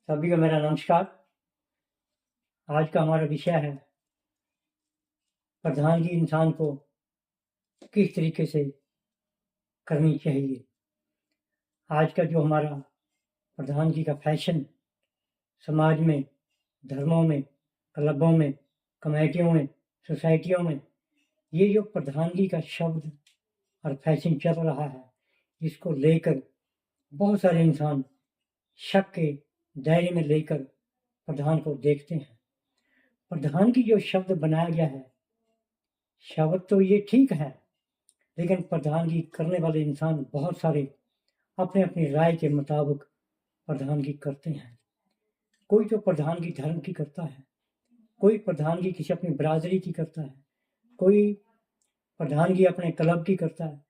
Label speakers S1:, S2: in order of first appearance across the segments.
S1: सभी को मेरा नमस्कार। आज का हमारा विषय है प्रधानगी इंसान को किस तरीके से करनी चाहिए। आज का जो हमारा प्रधानगी का फैशन समाज में, धर्मों में, क्लबों में, कमेटियों में, सोसाइटियों में, ये जो प्रधानगी का शब्द और फैशन चल रहा है, इसको लेकर बहुत सारे इंसान शक के दायरे में लेकर प्रधान को देखते हैं। प्रधान की जो शब्द बनाया गया है, शब्द तो ये ठीक है, लेकिन प्रधानगी करने वाले इंसान बहुत सारे अपने अपनी राय के मुताबिक प्रधानगी करते हैं। कोई तो प्रधानगी धर्म की करता है, कोई प्रधानगी किसी अपनी बरादरी की करता है, कोई प्रधानगी अपने क्लब की करता है,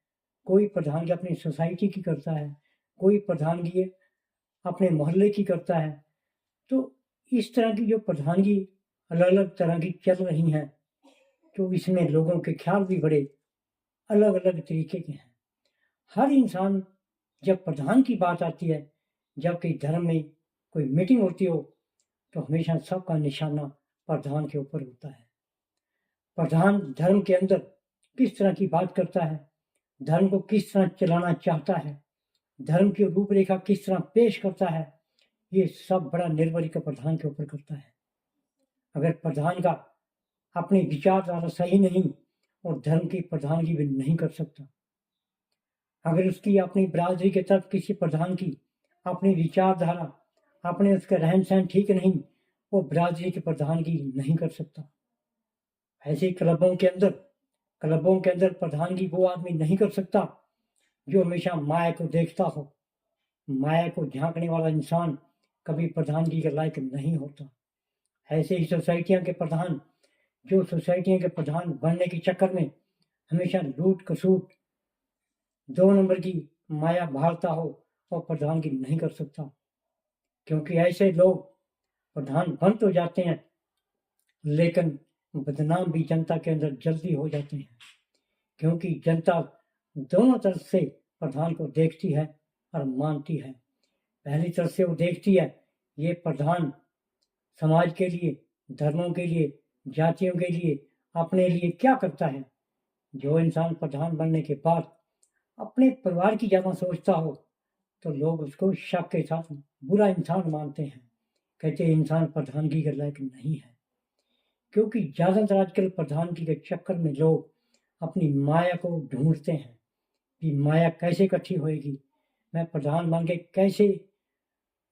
S1: कोई प्रधानगी अपनी सोसाइटी की करता है, कोई प्रधानगी अपने मोहल्ले की करता है। तो इस तरह की जो प्रधानगी अलग अलग तरह की चल रही हैं, तो इसमें लोगों के ख्याल भी बड़े अलग अलग तरीके के हैं। हर इंसान, जब प्रधान की बात आती है, जब कहीं धर्म में कोई मीटिंग होती हो, तो हमेशा सबका निशाना प्रधान के ऊपर होता है। प्रधान धर्म के अंदर किस तरह की बात करता है, धर्म को किस तरह चलाना चाहता है, धर्म की रूपरेखा किस तरह पेश करता है, ये सब बड़ा निर्भर प्रधान के ऊपर करता है। अगर प्रधान का अपनी विचारधारा सही नहीं और धर्म की प्रधानगी भी नहीं कर सकता, अगर उसकी अपनी बरादरी के तरफ किसी प्रधान की अपनी विचारधारा, अपने उसका रहन सहन ठीक नहीं, वो बरादरी की प्रधानगी नहीं कर सकता। ऐसे क्लबों के अंदर प्रधानगी वो आदमी नहीं कर सकता जो हमेशा माया को देखता हो। माया को झांकने वाला इंसान कभी प्रधानगी के लायक नहीं होता। ऐसे ही सोसाइटियों के प्रधान, जो सोसाइटियों के प्रधान बनने के चक्कर में हमेशा लूट खसूट, 2 नंबर की माया भालता हो, और प्रधानगी नहीं कर सकता। क्योंकि ऐसे लोग प्रधान बन तो जाते हैं, लेकिन बदनाम भी जनता के अंदर जल्दी हो जाते हैं। क्योंकि जनता दोनों तरफ से प्रधान को देखती है और मानती है। पहली तरफ से वो देखती है, ये प्रधान समाज के लिए, धर्मों के लिए, जातियों के लिए, अपने लिए क्या करता है। जो इंसान प्रधान बनने के बाद अपने परिवार की ज़्यादा सोचता हो, तो लोग उसको शक के साथ बुरा इंसान मानते हैं, कहते हैं इंसान प्रधानगी के लायक नहीं है। क्योंकि ज़्यादातर आजकल प्रधानगी के चक्कर में लोग अपनी माया को ढूंढते हैं कि माया कैसे इकट्ठी होएगी, मैं प्रधान बन के कैसे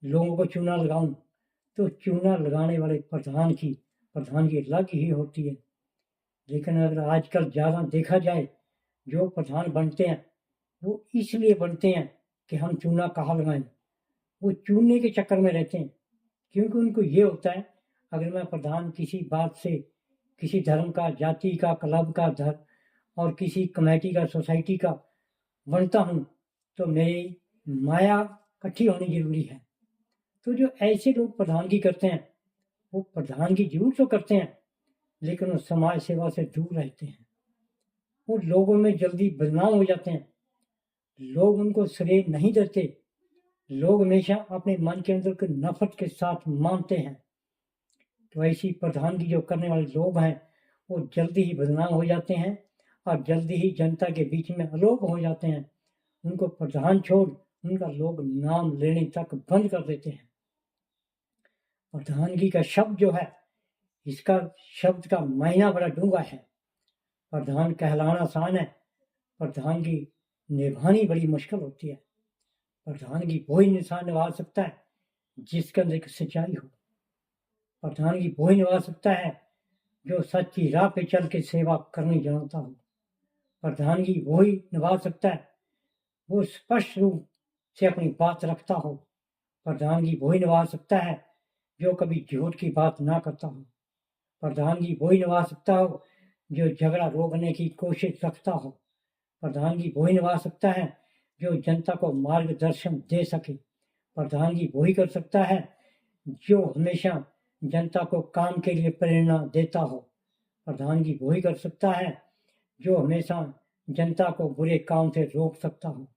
S1: लोगों को चूना लगाऊं। तो चूना लगाने वाले प्रधान की प्रधानगी अलग ही होती है। लेकिन अगर आजकल ज़्यादा देखा जाए, जो प्रधान बनते हैं वो इसलिए बनते हैं कि हम चूना कहाँ लगाएं। वो चूने के चक्कर में रहते हैं, क्योंकि उनको ये होता है, अगर मैं प्रधान किसी बात से, किसी धर्म का, जाति का, क्लब का, धर्म और किसी कमेटी का, सोसाइटी का बनता हूँ, तो मेरी माया इकट्ठी होनी जरूरी है। तो जो ऐसे लोग प्रधानगी करते हैं, वो प्रधानगी जरूर तो करते हैं, लेकिन वो समाज सेवा से दूर रहते हैं। वो लोगों में जल्दी बदनाम हो जाते हैं, लोग उनको श्रेय नहीं देते। लोग हमेशा अपने मन के अंदर के नफरत के साथ मानते हैं। तो ऐसी प्रधानगी जो करने वाले लोग हैं, वो जल्दी ही बदनाम हो जाते हैं और जल्दी ही जनता के बीच में अलोप हो जाते हैं। उनको प्रधान छोड़ उनका लोग नाम लेने तक बंद कर देते हैं। प्रधानगी का शब्द जो है, इसका शब्द का मायना बड़ा डूंगा है। प्रधान कहलाना आसान है, प्रधानगी निभानी बड़ी मुश्किल होती है। प्रधानगी वही इंसान निभा सकता है जिसके अंदर एक सच्चाई हो। प्रधानगी वही निभा सकता है जो सच्ची राह पे चल के सेवा करनी जानता हो। प्रधानगी वही निभा सकता है वो स्पष्ट रूप से अपनी बात रखता हो। प्रधानगी वही निभा सकता है जो कभी झूठ की बात ना करता हो। प्रधानगी वही निभा सकता हो जो झगड़ा रोकने की कोशिश रखता हो। प्रधानगी वही निभा सकता है जो जनता को मार्गदर्शन दे सके। प्रधानगी वही कर सकता है जो हमेशा जनता को काम के लिए प्रेरणा देता हो। प्रधानगी वही कर सकता है जो हमेशा जनता को बुरे काम से रोक सकता हो।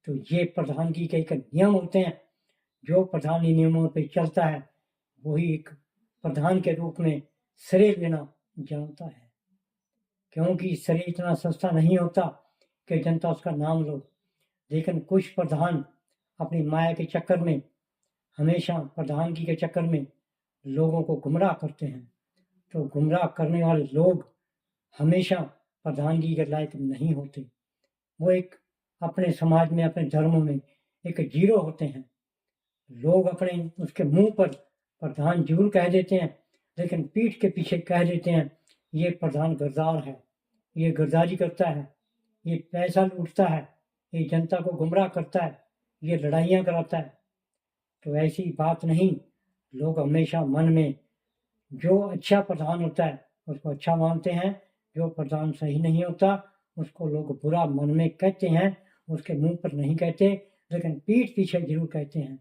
S1: तो ये प्रधानगी के एक नियम होते हैं जो प्रधानी नियमों पे चलता है वही एक प्रधान के रूप में श्रेय लेना जानता है, क्योंकि श्रेय इतना सस्ता नहीं होता कि जनता उसका नाम लो। लेकिन कुछ प्रधान अपनी माया के चक्कर में, हमेशा प्रधानगी के चक्कर में लोगों को गुमराह करते हैं। तो गुमराह करने वाले लोग हमेशा प्रधानगी के लायक नहीं होते। वो एक अपने समाज में, अपने धर्म में एक जीरो होते हैं। लोग अपने उसके मुंह पर प्रधान जरूर कह देते हैं, लेकिन पीठ के पीछे कह देते हैं ये प्रधान गद्दार है, ये गद्दारी करता है, ये पैसा लूटता है, ये जनता को गुमराह करता है, ये लड़ाइयाँ कराता है। तो ऐसी बात नहीं। लोग हमेशा मन में जो अच्छा प्रधान होता है उसको अच्छा मानते हैं, जो प्रधान सही नहीं होता उसको लोग बुरा मन में कहते हैं, उसके मुंह पर नहीं कहते, लेकिन पीठ पीछे जरूर कहते हैं।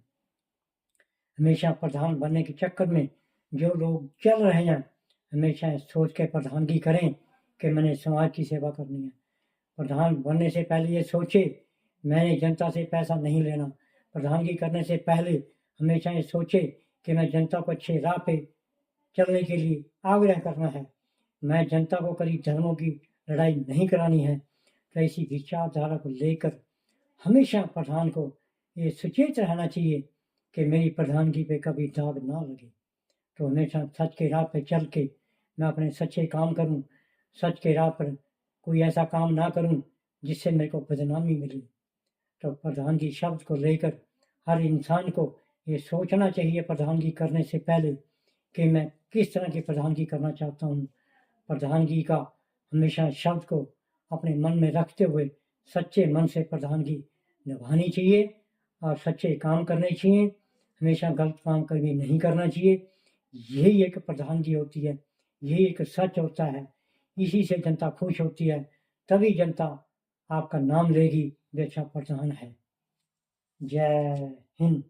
S1: हमेशा प्रधान बनने के चक्कर में जो लोग चल रहे हैं, हमेशा सोच के प्रधानगी करें कि मैंने समाज की सेवा करनी है। प्रधान बनने से पहले ये सोचे मैंने जनता से पैसा नहीं लेना। प्रधानगी करने से पहले हमेशा ये सोचे कि मैं जनता को अच्छे राह पे चलने के लिए आग्रह करना है, मैं जनता को कभी धर्मों की लड़ाई नहीं करानी है। तो ऐसी विचारधारा को लेकर हमेशा प्रधान को ये सचेत रहना चाहिए कि मेरी प्रधानगी पे कभी दाग ना लगे। तो हमेशा सच के राह पे चल के मैं अपने सच्चे काम करूं, सच के राह पर कोई ऐसा काम ना करूं जिससे मेरे को बदनामी मिले। तो प्रधानगी शब्द को लेकर हर इंसान को ये सोचना चाहिए प्रधानगी करने से पहले कि मैं किस तरह की प्रधानगी करना चाहता हूँ। प्रधानगी का हमेशा शब्द को अपने मन में रखते हुए सच्चे मन से प्रधानगी निभानी चाहिए और सच्चे काम करने चाहिए। हमेशा गलत काम कभी नहीं करना चाहिए। यही एक प्रधानगी होती है, यही एक सच होता है। इसी से जनता खुश होती है, तभी जनता आपका नाम लेगी वे अच्छा प्रधान है। जय हिंद।